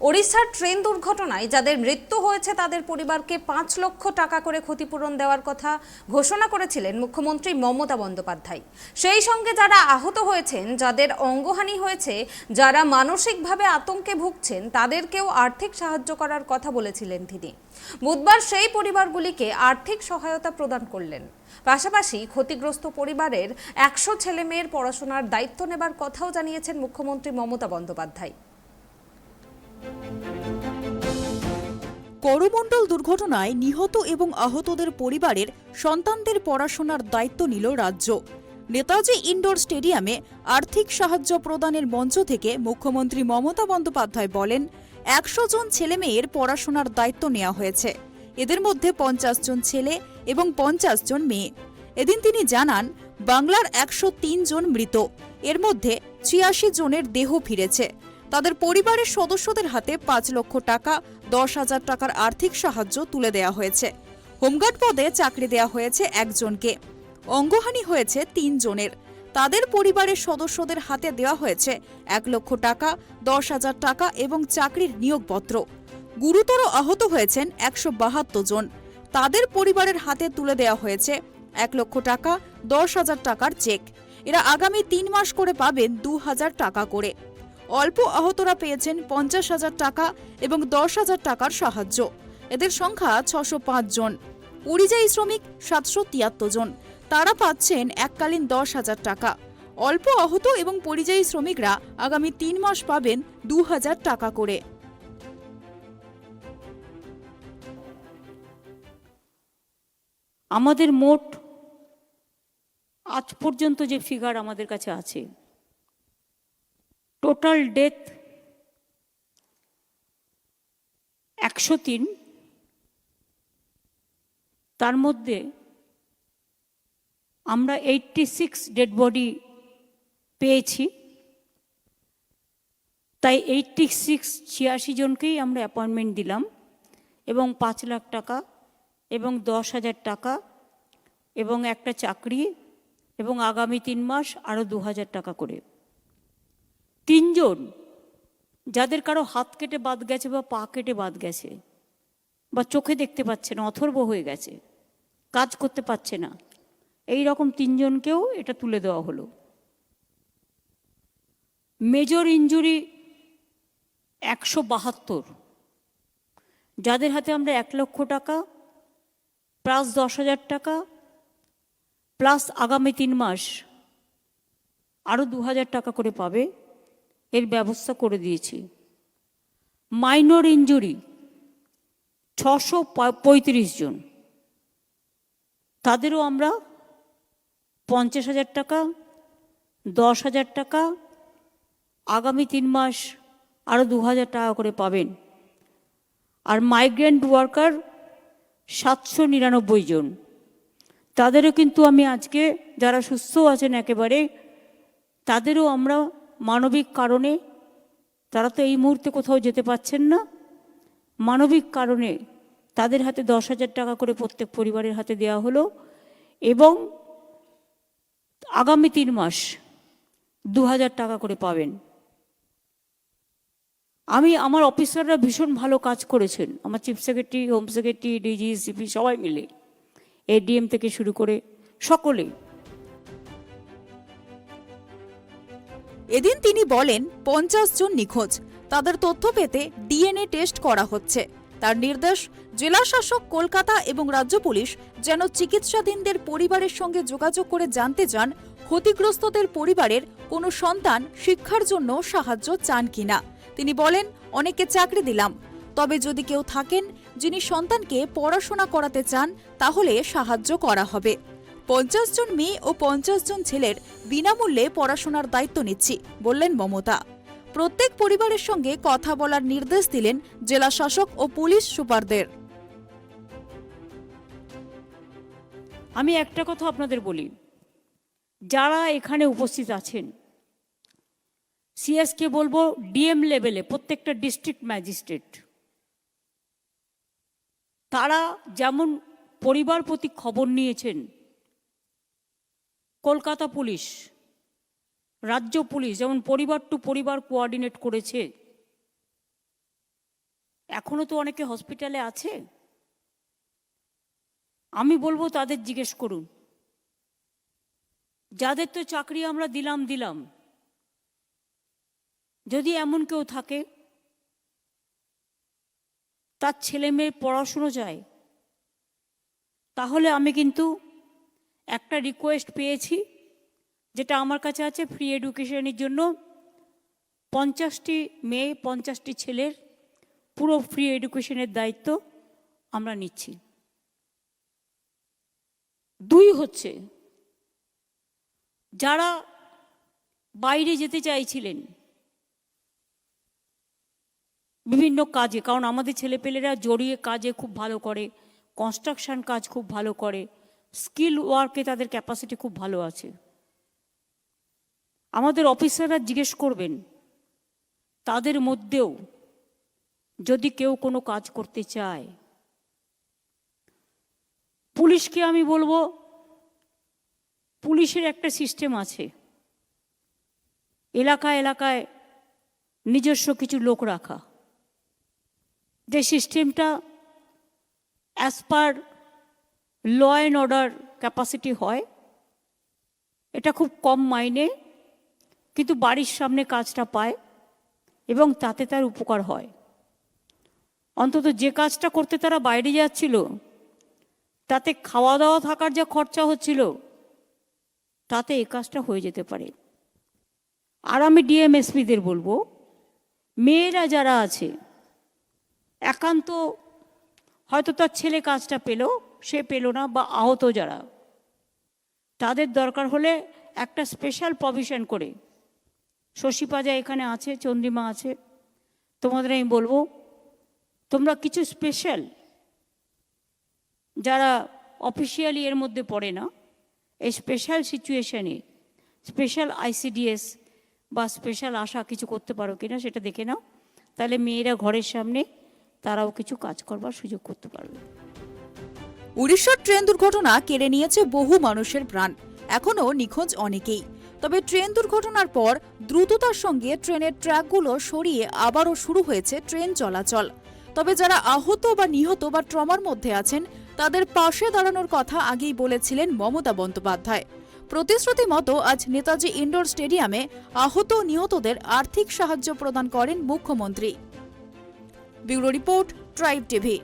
ওড়িশার ট্রেন দুর্ঘটনায় যাদের মৃত্যু হয়েছে তাদের পরিবারকে ৫ লক্ষ টাকা করে ক্ষতিপূরণ দেওয়ার কথা ঘোষণা করেছিলেন মুখ্যমন্ত্রী মমতা বন্দ্যোপাধ্যায়। সেই সঙ্গে যারা আহত হয়েছেন, যাদের অঙ্গহানি হয়েছে, যারা মানসিকভাবে আতঙ্কে ভুগছেন, তাদেরকেও আর্থিক সাহায্য করার কথা বলেছিলেন তিনি। বুধবার সেই পরিবারগুলিকে আর্থিক সহায়তা প্রদান করলেন। পাশাপাশি ক্ষতিগ্রস্ত পরিবারের ১০০ ছেলেমেয়ের পড়াশোনার দায়িত্ব নেবার কথাও জানিয়েছেন মুখ্যমন্ত্রী মমতা বন্দ্যোপাধ্যায়। করমণ্ডল দুর্ঘটনায় নিহত এবং আহতদের পরিবারের সন্তানদের পড়াশোনার দায়িত্ব নিল রাজ্য। নেতাজি ইনডোর স্টেডিয়ামে আর্থিক সাহায্য প্রদানের মঞ্চ থেকে মুখ্যমন্ত্রী মমতা বন্দ্যোপাধ্যায় বলেন, ১০০ জন ছেলেমেয়ের পড়াশোনার দায়িত্ব নেওয়া হয়েছে। এদের মধ্যে ৫০ জন ছেলে এবং ৫০ জন মেয়ে। এদিন তিনি জানান, বাংলার ১০৩ জন মৃত, এর মধ্যে ৮৬ জনের দেহ ফিরেছে। তাদের পরিবারের সদস্যদের হাতে ৫ লক্ষ টাকা, ১০,০০০ টাকার আর্থিক সাহায্য তুলে দেওয়া হয়েছে। হোমগার্ড পদে চাকরি দেওয়া হয়েছে একজনকে। অঙ্গহানি হয়েছে ৩ জনের। তাদের পরিবারের সদস্যদের হাতে দেওয়া হয়েছে ১ লক্ষ টাকা, ১০,০০০ টাকা এবং চাকরির নিয়োগপত্র। গুরুতর আহত হয়েছেন ১৭২ জন। তাদের পরিবারের হাতে তুলে দেওয়া হয়েছে ১ লক্ষ টাকা, ১০,০০০ টাকার চেক। এরা আগামী ৩ মাস করে পাবেন ২,০০০ টাকা করে। অল্প আহতরা পেয়েছেন ৫০,০০০ টাকা এবং ১০,০০০ টাকার সাহায্য। এদের সংখ্যা ৬০৫ জন। পরিযায়ী শ্রমিক ৭৭৩ জন। তারা পাচ্ছেন এককালীন ১০,০০০ টাকা। অল্প আহত এবং পরিযায়ী শ্রমিকরা আগামী ৩ মাস পাবেন ২,০০০ টাকা করে। আমাদের মোট আজ পর্যন্ত যে ফিগার আমাদের কাছে আছে, টোটাল ডেথ ১০৩। তার মধ্যে আমরা 86 ডেড বডি পেয়েছি। তাই 86 জনকেই আমরা অ্যাপয়েন্টমেন্ট দিলাম এবং ৫ লাখ টাকা এবং ১০,০০০ টাকা এবং একটা চাকরি এবং আগামী ৩ মাস আরও ২,০০০ টাকা করে। ৩ জন যাদের কারো হাত কেটে বাদ গেছে বা পা কেটে বাদ গেছে বা চোখে দেখতে পাচ্ছে না, অথর্ব হয়ে গেছে, কাজ করতে পারছে না, এই রকম ৩ জনকেও এটা তুলে দেওয়া হলো। মেজর ইনজুরি ১৭২, যাদের হাতে আমরা ১ লক্ষ টাকা প্লাস ১০,০০০ টাকা প্লাস আগামী ৩ মাস আরও ২,০০০ টাকা করে পাবে, এর ব্যবস্থা করে দিয়েছি। মাইনর ইনজুরি ৬৩৫ জন, তাদেরও আমরা ৫০,০০০ টাকা, ১০,০০০ টাকা, আগামী ৩ মাস আরও ২,০০০ টাকা করে পাবেন। আর মাইগ্রেন্ট ওয়ার্কার ৭৯৯ জন, তাদেরও কিন্তু আমি আজকে, যারা সুস্থ আছেন একেবারে, তাদেরও আমরা মানবিক কারণে, তারা তো এই মুহূর্তে কোথাও যেতে পারছেন না, মানবিক কারণে তাদের হাতে ১০,০০০ টাকা করে প্রত্যেক পরিবারের হাতে দেওয়া হলো এবং আগামী ৩ মাস ২,০০০ টাকা করে পাবেন। আমার অফিসাররা ভীষণ ভালো কাজ করেছেন, আমার chief secretary, home secretary, DG, CP সবাই মিলে, এডিএম থেকে শুরু করে সকলে। এদিন তিনি বলেন, ৫০ জন নিখোঁজ, তাদের তথ্য পেতে ডিএনএ টেস্ট করা হচ্ছে। তার নির্দেশ, জেলা শাসক কলকাতা এবং রাজ্য পুলিশ যেন চিকিৎসাধীনদের পরিবারের সঙ্গে যোগাযোগ করে জানতে চান ক্ষতিগ্রস্তদের পরিবারের কোনো সন্তান শিক্ষার জন্য সাহায্য চান কিনা। তিনি বলেন, অনেকে চাকরি দিলাম, তবে যদি কেউ থাকেন যিনি সন্তানকে পড়াশোনা করাতে চান তাহলে সাহায্য করা হবে। ৫০ জন মেয়ে ও ৫০ জন ছেলের বিনামূল্যে পড়াশোনার দায়িত্ব নিচ্ছি বললেন মমতা। প্রত্যেক পরিবারের সঙ্গে কথা বলার নির্দেশ দিলেন জেলা শাসক ও পুলিশ সুপারদের। আমি একটা কথা আপনাদের বলি, যারা এখানে উপস্থিত আছেন, সিএসকে বলবো, ডিএম লেভেলে প্রত্যেকটা ডিস্ট্রিক্ট ম্যাজিস্ট্রেট, তারা যেমন পরিবার প্রতি খবর নিয়েছেন, কলকাতা পুলিশ, রাজ্য পুলিশ যেমন পরিবার টু পরিবার কোঅর্ডিনেট করেছে, এখনো তো অনেকে হসপিটালে আছে। আমি বলবো তাদের জিজ্ঞেস করুন, যাদের তো চাকরি আমরা দিলাম, যদি এমন কেউ থাকে তার ছেলে মেয়ের পড়াশুনো চায়, তাহলে আমি কিন্তু একটা রিকোয়েস্ট পেয়েছি, যেটা আমার কাছে আছে, ফ্রি এডুকেশনের জন্য 50টি মেয়ে 50টি ছেলের পুরো ফ্রি এডুকেশনের দায়িত্ব আমরা নিচ্ছি। 2 হচ্ছে, যারা বাইরে যেতে চাইছিলেন বিভিন্ন কাজে, কারণ আমাদের ছেলেপেলেরা জড়িয়ে কাজে খুব ভালো করে, কনস্ট্রাকশন কাজ খুব ভালো করে, স্কিল ওয়ার্কে তাদের ক্যাপাসিটি খুব ভালো আছে। আমাদের অফিসাররা জিজ্ঞেস করবেন, তাদের মধ্যেও যদি কেউ কোনো কাজ করতে চায়, পুলিশকে আমি বলবো, পুলিশের একটা সিস্টেম আছে, এলাকায় এলাকায় নিজস্ব কিছু লোক রাখা, যে সিস্টেমটা as per law and order capacity হয়। এটা খুব কম মাইনে, কিন্তু বাড়ির সামনে কাজটা পায় এবং তাতে তার উপকার হয়। অন্তত যে কাজটা করতে তারা বাইরে যাচ্ছিল, তাতে খাওয়া দাওয়া থাকার যা খরচা হচ্ছিল, তাতে এই কাজটা হয়ে যেতে পারে। আর আমি ডিএমএসপিদের বলবো, মেয়েরা যারা আছে, একান্ত হয়তো তার ছেলে কাজটা পেল, সে পেল না, বা আহত যারা, তাদের দরকার হলে একটা স্পেশাল প্রভিশন করে, শশীপাজা এখানে আছে, চন্দ্রিমা আছে, তোমাদের আমি বলবো, তোমরা কিছু স্পেশাল, যারা অফিসিয়ালি এর মধ্যে পড়ে না, এই স্পেশাল সিচুয়েশনে স্পেশাল আইসিডিএস বা স্পেশাল আশা কিছু করতে পারো কিনা সেটা দেখে নাও, তাহলে মেয়েরা ঘরের সামনে তারাও কিছু কাজ করবার সুযোগ করতে পারবে। উড়িষ্যার ট্রেন দুর্ঘটনা কেড়ে নিয়েছে বহু মানুষের প্রাণ, এখনো নিখোঁজ অনেকেই। তবে ট্রেন দুর্ঘটনার পর দ্রুততার সঙ্গে ট্রেনের ট্র্যাকগুলো সরিয়ে আবারও শুরু হয়েছে ট্রেন চলাচল। তবে যারা আহত বা নিহত বা ট্রমার মধ্যে আছেন, তাদের পাশে দাঁড়ানোর কথা আগেই বলেছিলেন মমতা বন্দ্যোপাধ্যায়। প্রতিশ্রুতি মতো আজ নেতাজি ইন্ডোর স্টেডিয়ামে আহত নিহতদের আর্থিক সাহায্য প্রদান করেন মুখ্যমন্ত্রী। Bureau report, tribe TV.